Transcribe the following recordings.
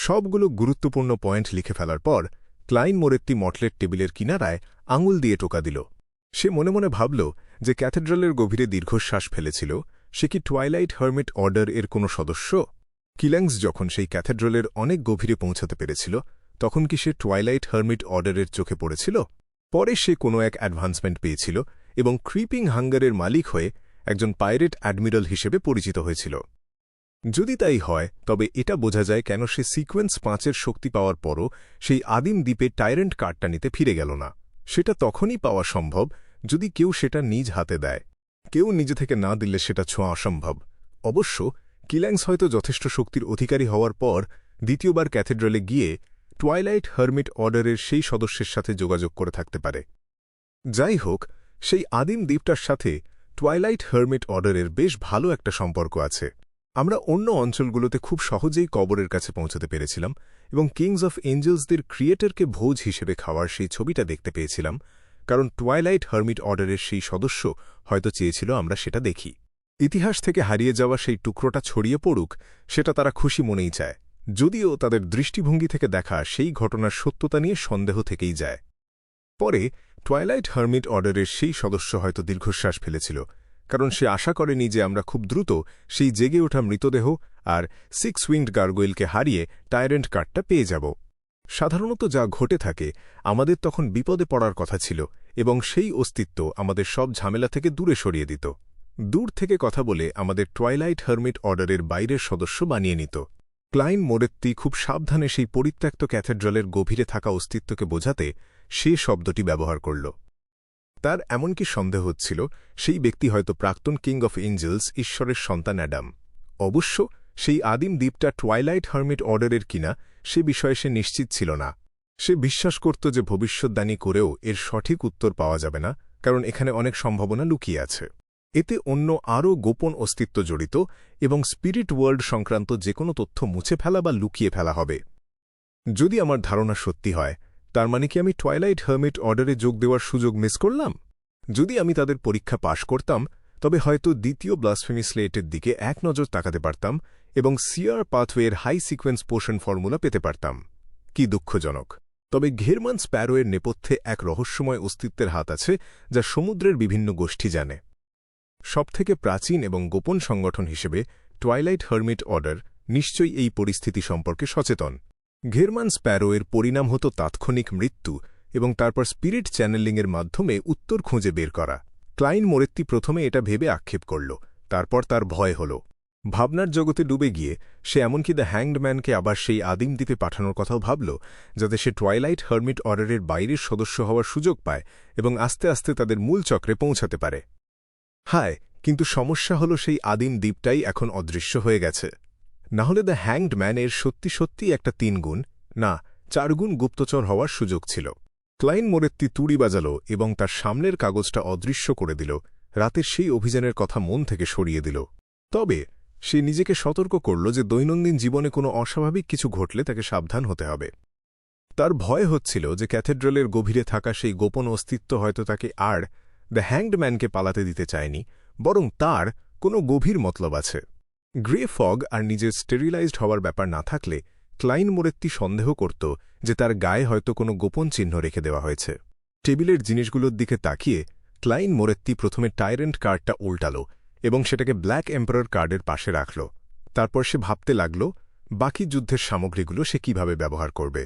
সবগুলো গুরুত্বপূর্ণ পয়েন্ট লিখে ফেলার পর ক্লাইন মোরেত্তি মটলের টেবিলের কিনারায় আঙুল দিয়ে টোকা দিল। সে মনে মনে ভাবল যে ক্যাথেড্রালের গভীরে দীর্ঘশ্বাস ফেলেছিল সে কি টুয়াইলাইট হার্মিট অর্ডার এর কোনো সদস্য। কিল্যাংস যখন সেই ক্যাথেড্রালের অনেক গভীরে পৌঁছাতে পেরেছিল তখন কি সে টুয়াইলাইট হার্মিট অর্ডারের চোখে পড়েছিল? পরে সে কোনো এক অ্যাডভান্সমেন্ট পেয়েছিল এবং ক্রিপিং হাঙ্গারের মালিক হয়ে একজন পাইরেট অ্যাডমিরাল হিসেবে পরিচিত হয়েছিল। যদি তাই হয় তবে এটা বোঝা যায় কেন সে সিকোয়েন্স 5-এর শক্তি পাওয়ার পরও সেই আদিম দ্বীপে টাইরেন্ট কার্ডটা নিতে ফিরে গেল না। সেটা তখনই পাওয়া সম্ভব যদি কেউ সেটা নিজ হাতে দেয়। কেউ নিজে থেকে না দিলে সেটা ছোঁয়া অসম্ভব। অবশ্য কিল্যাংস হয়তো যথেষ্ট শক্তির অধিকারী হওয়ার পর দ্বিতীয়বার ক্যাথেড্রালে গিয়ে টুয়াইলাইট হার্মিট অর্ডারের সেই সদস্যের সাথে যোগাযোগ করে থাকতে পারে। যাই হোক, সেই আদিম দ্বীপটার সাথে টুয়াইলাইট হার্মিট অর্ডারের বেশ ভালো একটা সম্পর্ক আছে। আমরা অন্য অঞ্চলগুলোতে খুব সহজেই কবরের কাছে পৌঁছতে পেরেছিলাম এবং কিংস অফ এঞ্জেলসদের ক্রিয়েটরকে ভোজ হিসেবে খাওয়ার সেই ছবিটা দেখতে পেয়েছিলাম, কারণ টুয়াইলাইট হার্মিট অর্ডারের সেই সদস্য হয়তো চেয়েছিল আমরা সেটা দেখি। ইতিহাস থেকে হারিয়ে যাওয়া সেই টুকরোটা ছড়িয়ে পড়ুক, সেটা তারা খুশি মনেই চায়, যদিও তাদের দৃষ্টিভঙ্গি থেকে দেখা সেই ঘটনার সত্যতা নিয়ে সন্দেহ থেকেই যায়। পরে টুয়াইলাইট হার্মিট অর্ডারের সেই সদস্য হয়তো দীর্ঘশ্বাস ফেলেছিল, কারণ সে আশা করেনি যে আমরা খুব দ্রুত সেই জেগে ওঠা মৃতদেহ আর 6 উইংড গার্গোয়েলকে হারিয়ে টাইরেন্ট কার্ডটা পেয়ে যাব। সাধারণত যা ঘটে থাকে আমাদের তখন বিপদে পড়ার কথা ছিল এবং সেই অস্তিত্ব আমাদের সব ঝামেলা থেকে দূরে সরিয়ে দিত। দূর থেকে কথা বলে আমাদের টুয়াইলাইট হার্মিট অর্ডারের বাইরের সদস্য বানিয়ে নিত। ক্লাইন মোরেত্তি খুব সাবধানে সেই পরিত্যক্ত ক্যাথেড্রালের গভীরে থাকা অস্তিত্বকে বোঝাতে সে শব্দটি ব্যবহার করল। তার এমনকি সন্দেহ হচ্ছিল সেই ব্যক্তি হয়তো প্রাক্তন কিং অফ এঞ্জেলস ঈশ্বরের সন্তান অ্যাডাম। অবশ্য সেই আদিম দ্বীপটা টুয়াইলাইট হার্মিট অর্ডারের কিনা সে বিষয়ে সে নিশ্চিত ছিল না। সে বিশ্বাস করত যে ভবিষ্যদ্বাণী করেও এর সঠিক উত্তর পাওয়া যাবে না, কারণ এখানে অনেক সম্ভাবনা লুকিয়ে আছে। এতে অন্য আরও গোপন অস্তিত্ব জড়িত এবং স্পিরিট ওয়ার্ল্ড সংক্রান্ত যে কোনো তথ্য মুছে ফেলা বা লুকিয়ে ফেলা হবে। যদি আমার ধারণা সত্যি হয়, তার মানে কি আমি টুয়াইলাইট হার্মিট অর্ডারে যোগ দেওয়ার সুযোগ মিস করলাম? যদি আমি তাদের পরীক্ষা পাশ করতাম তবে হয়তো দ্বিতীয় ব্লাসফেমি স্লেটের দিকে এক নজর তাকাতে পারতাম এবং সিআর পাথওয়ের হাই সিকোয়েন্স পোষণ ফর্মুলা পেতে পারতাম। কি দুঃখজনক। তবে ঘেরমান স্প্যারোয়ের নেপথ্যে এক রহস্যময় অস্তিত্বের হাত আছে যা সমুদ্রের বিভিন্ন গোষ্ঠী জানে। সবথেকে প্রাচীন এবং গোপন সংগঠন হিসেবে টুয়াইলাইট হার্মিট অর্ডার নিশ্চয়ই এই পরিস্থিতি সম্পর্কে সচেতন। ঘেরমান স্প্যারোয়ের পরিণাম হতো তাৎক্ষণিক মৃত্যু এবং তারপর স্পিরিট চ্যানেলিংয়ের মাধ্যমে উত্তর খুঁজে বের করা। ক্লাইন মোরেত্তি প্রথমে এটা ভেবে আক্ষেপ করল, তারপর তার ভয় হল। ভাবনার জগতে ডুবে গিয়ে সে এমনকি দ্য হ্যাংড ম্যানকে আবার সেই আদিম দ্বীপে পাঠানোর কথাও ভাবল, যাতে সে টুয়াইলাইট হার্মিট অর্ডারের বাইরের সদস্য হওয়ার সুযোগ পায় এবং আস্তে আস্তে তাদের মূল চক্রে পৌঁছাতে পারে। হায়, কিন্তু সমস্যা হল সেই আদিম দ্বীপটাই এখন অদৃশ্য হয়ে গেছে। না হলে দ্য হ্যাংড ম্যানের সত্যি সত্যিই একটা 3 গুণ, না 4 গুণ গুপ্তচর হওয়ার সুযোগ ছিল। ক্লাইন মোরেত্তি তুড়ি বাজাল এবং তার সামনের কাগজটা অদৃশ্য করে দিল, রাতের সেই অভিযানের কথা মন থেকে সরিয়ে দিল। তবে সে নিজেকে সতর্ক করল যে দৈনন্দিন জীবনে কোনো অস্বাভাবিক কিছু ঘটলে তাকে সাবধান হতে হবে। তার ভয় হচ্ছিল যে ক্যাথেড্রালের গভীরে থাকা সেই গোপন অস্তিত্ব হয়তো তাকে আর দ্য হ্যাংড ম্যানকে পালাতে দিতে চায়নি, বরং তার কোনো গভীর মতলব আছে। গ্রে ফগ আর নিজের স্টেরিলাইজড হওয়ার ব্যাপার না থাকলে ক্লাইন মোরেত্তি সন্দেহ করত যে তার গায়ে হয়তো কোনো গোপন চিহ্ন রেখে দেওয়া হয়েছে। টেবিলের জিনিসগুলোর দিকে তাকিয়ে ক্লাইন মোরেত্তি প্রথমে টাইরেন্ট কার্ডটা উল্টাল এবং সেটাকে ব্ল্যাক এম্পারর কার্ডের পাশে রাখল। তারপর সে ভাবতে লাগল বাকি যুদ্ধের সামগ্রীগুলো সে কিভাবে ব্যবহার করবে।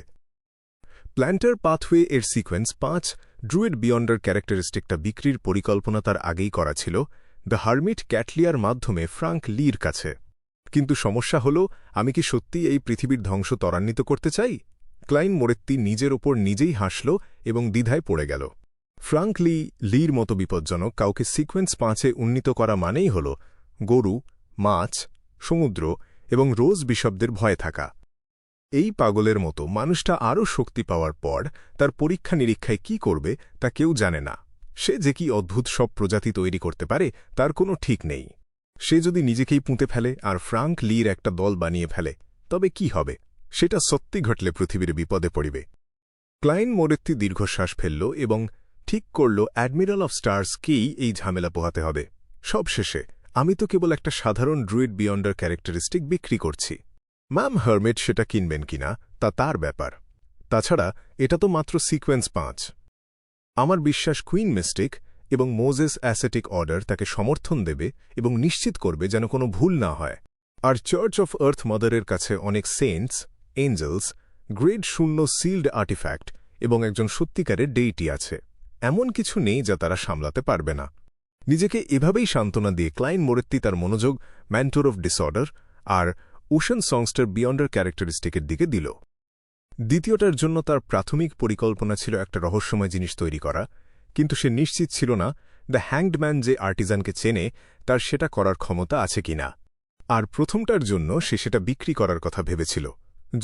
প্ল্যান্টার পাথওয়ে এর সিকোয়েন্স 5 ড্রুইড বিয়ন্ডার ক্যারেক্টারিস্টিকটা বিক্রির পরিকল্পনা তার আগেই করা ছিল দ্য হার্মিট ক্যাটলিয়ার মাধ্যমে ফ্রাঙ্ক লির কাছে। কিন্তু সমস্যা হল, আমি কি সত্যিই এই পৃথিবীর ধ্বংস ত্বরান্বিত করতে চাই? ক্লাইন মোরেত্তি নিজের ওপর নিজেই হাসল এবং দ্বিধায় পড়ে গেল। ফ্রাঙ্ক লির মতো বিপজ্জনক কাউকে সিকোয়েন্স 5-এ উন্নীত করা মানেই হল গরু, মাছ, সমুদ্র এবং রোজ বিশপদের ভয়ে থাকা। এই পাগলের মতো মানুষটা আরও শক্তি পাওয়ার পর তার পরীক্ষা নিরীক্ষায় কি করবে তা কেউ জানে না। সে যে কি অদ্ভুত সব প্রজাতি তৈরি করতে পারে তার কোনো ঠিক নেই। সে যদি নিজেকেই পুঁতে ফেলে আর ফ্রাঙ্ক লির একটা দল বানিয়ে ফেলে তবে কি হবে? সেটা সত্যি ঘটলে পৃথিবীর বিপদে পড়িবে। ক্লাইন মোরেত্তি দীর্ঘশ্বাস ফেলল এবং ঠিক করল অ্যাডমিরাল অফ স্টার্সকেই এই ঝামেলা পোহাতে হবে। সবশেষে আমি তো কেবল একটা সাধারণ ড্রুইড বিয়ন্ডার ক্যারেক্টারিস্টিক বিক্রি করছি। ম্যাম হার্মিট সেটা কিনবেন কিনা তা তার ব্যাপার। তাছাড়া এটা তো মাত্র সিকোয়েন্স 5। আমার বিশ্বাস কুইন মিস্টিক এবং মোজেস অ্যাসেটিক অর্ডার তাকে সমর্থন দেবে এবং নিশ্চিত করবে যেন কোনো ভুল না হয়। আর চার্চ অফ আর্থ মাদারের কাছে অনেক saints, angels, grade 0 sealed artefact এবং একজন সত্যিকারের ডেইটি আছে। এমন কিছু নেই যা তারা সামলাতে পারবে না। নিজেকে এভাবেই সান্ত্বনা দিয়ে ক্লাইন মোরেত্তি তার মনোযোগ mentor of disorder R ocean সংস্টার বিয়ন্ডার ক্যারেক্টারিস্টিকের দিকে দিল। দ্বিতীয়টার জন্য তার প্রাথমিক পরিকল্পনা ছিল একটা রহস্যময় জিনিস তৈরি করা, কিন্তু সে নিশ্চিত ছিল না দ্য হ্যাংড ম্যান যে আর্টিজানকে চেনে তার সেটা করার ক্ষমতা আছে কিনা। আর প্রথমটার জন্য সে সেটা বিক্রি করার কথা ভেবেছিল।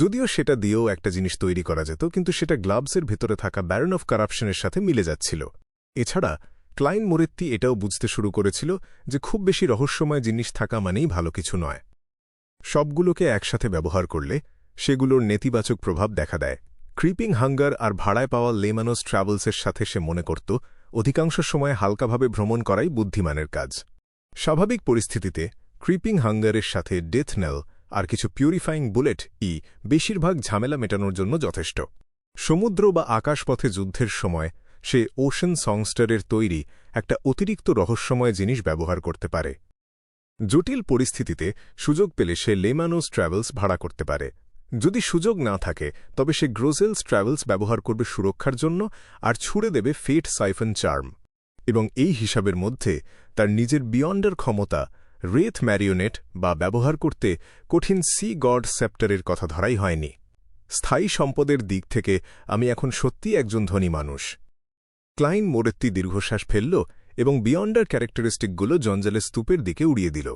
যদিও সেটা দিয়েও একটা জিনিস তৈরি করা যেত, কিন্তু সেটা গ্লাভসের ভেতরে থাকা ব্যারন অফ কারাপশনের সাথে মিলে যাচ্ছিল। এছাড়া ক্লাইন মোরেত্তি এটাও বুঝতে শুরু করেছিল যে খুব বেশি রহস্যময় জিনিস থাকা মানেই ভালো কিছু নয়। সবগুলোকে একসাথে ব্যবহার করলে সেগুলোর নেতিবাচক প্রভাব দেখা দেয়। ক্রিপিং হাঙ্গার আর ভাড়ায় পাওয়া লেমানোস ট্রাভেলসের সাথে সে মনে করত অধিকাংশ সময় হালকাভাবে ভ্রমণ করাই বুদ্ধিমানের কাজ। স্বাভাবিক পরিস্থিতিতে ক্রিপিং হাঙ্গারের সাথে ডেথ নেল আর কিছু পিউরিফাইং বুলেট বেশিরভাগ ঝামেলা মেটানোর জন্য যথেষ্ট। সমুদ্র বা আকাশপথে যুদ্ধের সময় সে ওশান সংস্টারের তৈরি একটা অতিরিক্ত রহস্যময় জিনিস ব্যবহার করতে পারে। জটিল পরিস্থিতিতে সুযোগ পেলে সে লেমানোস ট্রাভেলস ভাড়া করতে পারে। যদি সুযোগ না থাকে তবে সে গ্রোজেলস ট্রাভেলস ব্যবহার করবে সুরক্ষার জন্য আর ছুড়ে দেবে ফেট সাইফন চার্ম। এবং এই হিসাবের মধ্যে তার নিজের বিয়ন্ডার ক্ষমতা রেথ ম্যারিওনেট বা ব্যবহার করতে কঠিন সি গড সেপ্টারের কথা ধরাই হয়নি। স্থায়ী সম্পদের দিক থেকে আমি এখন সত্যিই একজন ধনী মানুষ। ক্লাইন মোরেত্তি দীর্ঘশ্বাস ফেলল এবং বিয়ন্ডার ক্যারেক্টারিস্টিকগুলো জঞ্জালের স্তূপের দিকে উড়িয়ে দিল।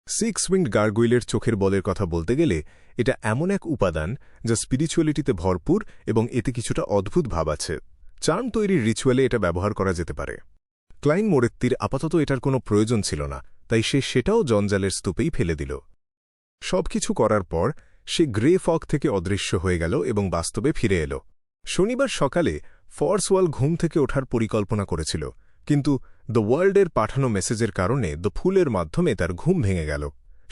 6 উইংড গার্গুইলের চোখের বলের কথা বলতে গেলে এটা এমন এক উপাদান যা স্পিরিচুয়ালিটিতে ভরপুর এবং এতে কিছুটা অদ্ভুত ভাব আছে। চার্ম তৈরির রিচুয়ালে এটা ব্যবহার করা যেতে পারে। ক্লাইন মোরেত্তির আপাতত এটার কোনো প্রয়োজন ছিল না, তাই সে সেটাও জঞ্জালের স্তূপেই ফেলে দিল। সবকিছু করার পর সে গ্রে ফগ থেকে অদৃশ্য হয়ে গেল এবং বাস্তবে ফিরে এল। শনিবার সকালে ফর্সওয়াল ঘুম থেকে ওঠার পরিকল্পনা করেছিল, কিন্তু দ্য ওয়ার্ল্ডের পাঠানো মেসেজের কারণে দ্য ফুলের মাধ্যমে তার ঘুম ভেঙে গেল।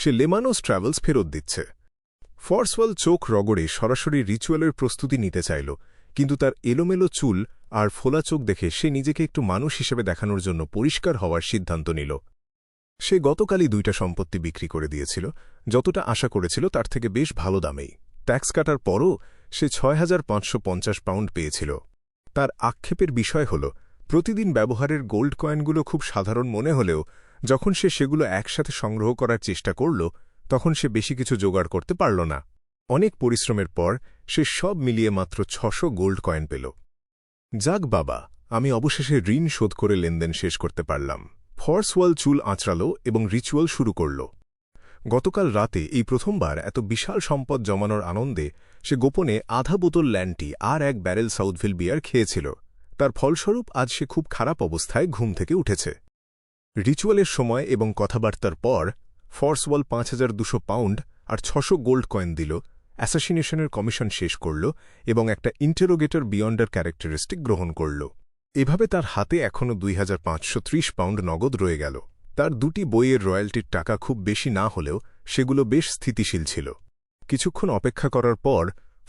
সে লেমানোস ট্রাভেলস ফেরত দিচ্ছে। ফর্সওয়াল চোখ রগড়ে সরাসরি রিচুয়ালের প্রস্তুতি নিতে চাইল, কিন্তু তার এলোমেলো চুল আর ফোলা চোখ দেখে সে নিজেকে একটু মানুষ হিসেবে দেখানোর জন্য পরিষ্কার হওয়ার সিদ্ধান্ত নিল। সে গতকালই 2টা সম্পত্তি বিক্রি করে দিয়েছিল, যতটা আশা করেছিল তার থেকে বেশ ভালো দামেই। ট্যাক্স কাটার পরও সে 6,550 পাউন্ড পেয়েছিল। তার আক্ষেপের বিষয় হল প্রতিদিন ব্যবহারের গোল্ড কয়েনগুলো খুব সাধারণ মনে হলেও যখন সে সেগুলো একসাথে সংগ্রহ করার চেষ্টা করল তখন সে বেশি কিছু জোগাড় করতে পারল না। অনেক পরিশ্রমের পর সে সব মিলিয়ে মাত্র 600 গোল্ড কয়েন পেল। যাক বাবা, আমি অবশেষে ঋণ শোধ করে লেনদেন শেষ করতে পারলাম। ফর্সওয়াল চুল আঁচড়াল এবং রিচুয়াল শুরু করল। গতকাল রাতে এই প্রথমবার এত বিশাল সম্পদ জমানোর আনন্দে সে গোপনে আধা বোতল ল্যান্টি আর 1 ব্যারেল সাউথভিল বিয়ার খেয়েছিল। তার ফলস্বরূপ আজ সে খুব খারাপ অবস্থায় ঘুম থেকে উঠেছে। রিচুয়ালের সময় এবং কথাবার্তার পর ফর্সওয়াল 5,200 পাউন্ড আর 600 গোল্ড কয়েন দিল, অ্যাসাসিনেশনের কমিশন শেষ করল এবং একটা ইন্টারোগেটর বিয়ন্ডার ক্যারেক্টারিস্টিক গ্রহণ করল। এভাবে তার হাতে এখনও 2,530 পাউন্ড নগদ রয়ে গেল। তার 2টি বইয়ের রয়্যালটির টাকা খুব বেশি না হলেও সেগুলো বেশ স্থিতিশীল ছিল। কিছুক্ষণ অপেক্ষা করার পর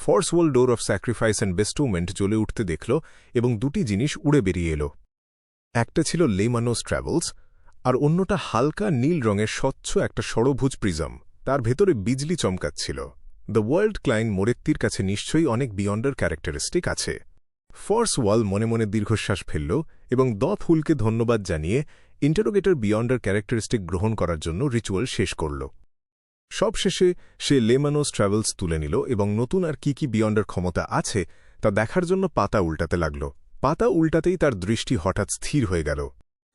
ফর্সওয়াল ডোর অফ স্যাক্রিফাইস অ্যান্ড বেস্টোমেন্ট জ্বলে উঠতে দেখল এবং 2টি জিনিস উড়ে বেরিয়ে এল। একটা ছিল লেমানোস ট্রাভেলস আর অন্যটা হালকা নীল রঙের স্বচ্ছ একটা ষড়ভুজ প্রিজম। তার ভেতরে বিজলি চমকাচ্ছিল। দ্য ওয়ার্ল্ড ক্লাইন মোরেত্তির কাছে নিশ্চয়ই অনেক বিয়ন্ডার ক্যারেক্টারিস্টিক আছে। ফর্সওয়াল মনে মনে দীর্ঘশ্বাস ফেলল এবং দ্য ফুলকে ধন্যবাদ জানিয়ে ইন্টারোগেটর বিয়ন্ডার ক্যারেক্টারিস্টিক গ্রহণ করার জন্য রিচুয়াল শেষ করল। সবশেষে সে লেমানোস ট্রাভেলস তুলে নিল এবং নতুন আর কি বিয়ন্ডার ক্ষমতা আছে তা দেখার জন্য পাতা উল্টাতে লাগল। পাতা উল্টাতেই তার দৃষ্টি হঠাৎ স্থির হয়ে গেল,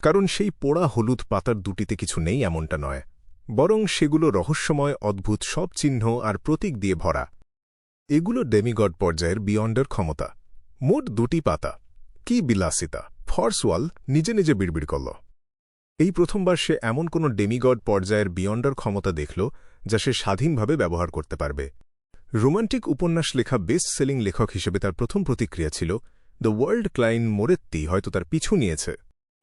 কারণ সেই পোড়া হলুদ পাতার 2টিতে কিছু নেই এমনটা নয়, বরং সেগুলো রহস্যময় অদ্ভুত সব চিহ্ন আর প্রতীক দিয়ে ভরা। এগুলো ডেমিগড পর্যায়ের বিয়ন্ডার ক্ষমতা। মোট 2টি পাতা। কি বিলাসিতা! ফর্সওয়াল নিজে নিজে বিড়বিড় করল। এই প্রথমবার সে এমন কোনো ডেমিগড পর্যায়ের বিয়ন্ডার ক্ষমতা দেখল যা সে স্বাধীনভাবে ব্যবহার করতে পারবে। রোমান্টিক উপন্যাস লেখা বেস্ট সেলিং লেখক হিসেবে তার প্রথম প্রতিক্রিয়া ছিল দ্য ওয়ার্ল্ড ক্লাইন মোরেত্তি হয়তো তার পিছু নিয়েছে,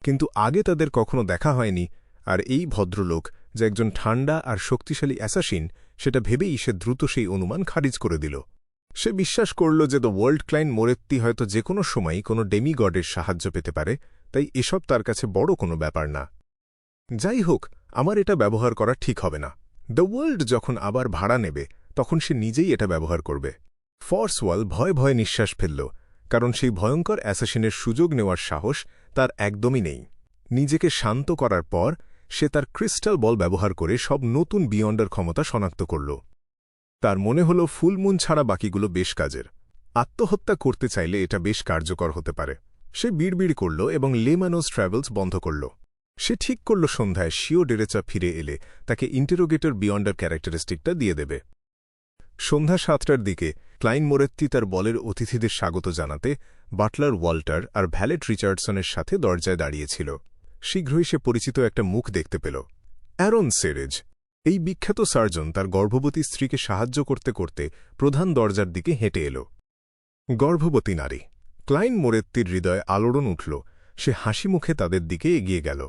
কিন্তু আগে তাদের কখনো দেখা হয়নি। আর এই ভদ্রলোক, যা একজন ঠান্ডা আর শক্তিশালী অ্যাসাসিন, সেটা ভেবেই সে দ্রুত সেই অনুমান খারিজ করে দিল। সে বিশ্বাস করল যে দ্য ওয়ার্ল্ড ক্লাইন মোরেত্তি হয়তো যে কোনো সময়ই কোনো ডেমিগডের সাহায্য পেতে পারে, তাই এসব তার কাছে বড় কোনো ব্যাপার না। যাই হোক, আমার এটা ব্যবহার করা ঠিক হবে না। দ্য ওয়ার্ল্ড যখন আবার ভাড়া নেবে তখন সে নিজেই এটা ব্যবহার করবে। ফর্সওয়াল ভয়ে ভয়ে নিঃশ্বাস ফেলল, কারণ সেই ভয়ঙ্কর অ্যাসাসিনের সুযোগ নেওয়ার সাহস তার একদমই নেই। নিজেকে শান্ত করার পর সে তার ক্রিস্টাল বল ব্যবহার করে সব নতুন বিয়ন্ডার ক্ষমতা শনাক্ত করল। তার মনে হল ফুলমুন ছাড়া বাকিগুলো বেশ কাজের। আত্মহত্যা করতে চাইলে এটা বেশ কার্যকর হতে পারে। সে বিড়বিড় করল এবং লেমানোস ট্রাভেলস বন্ধ করল। সে ঠিক করল সন্ধ্যায় শিও ডেরেচা ফিরে এলে তাকে ইন্টারোগেটর বিয়ন্ডার ক্যারেক্টারিস্টিকটা দিয়ে দেবে। সন্ধ্যা 7টার দিকে ক্লাইন মোরেত্তি তার বলের অতিথিদের স্বাগত জানাতে বাটলার ওয়াল্টার আর ভ্যালেট রিচার্ডসনের সাথে দরজায় দাঁড়িয়েছিল। শীঘ্রই সে পরিচিত একটা মুখ দেখতে পেল। Aaron Ceres. এই বিখ্যাত সার্জন তার গর্ভবতী স্ত্রীকে সাহায্য করতে করতে প্রধান দরজার দিকে হেঁটে এল। গর্ভবতী নারী। ক্লাইন মোরেত্তির হৃদয়ে আলোড়ন উঠল। সে হাসি মুখে তাদের দিকে এগিয়ে গেল।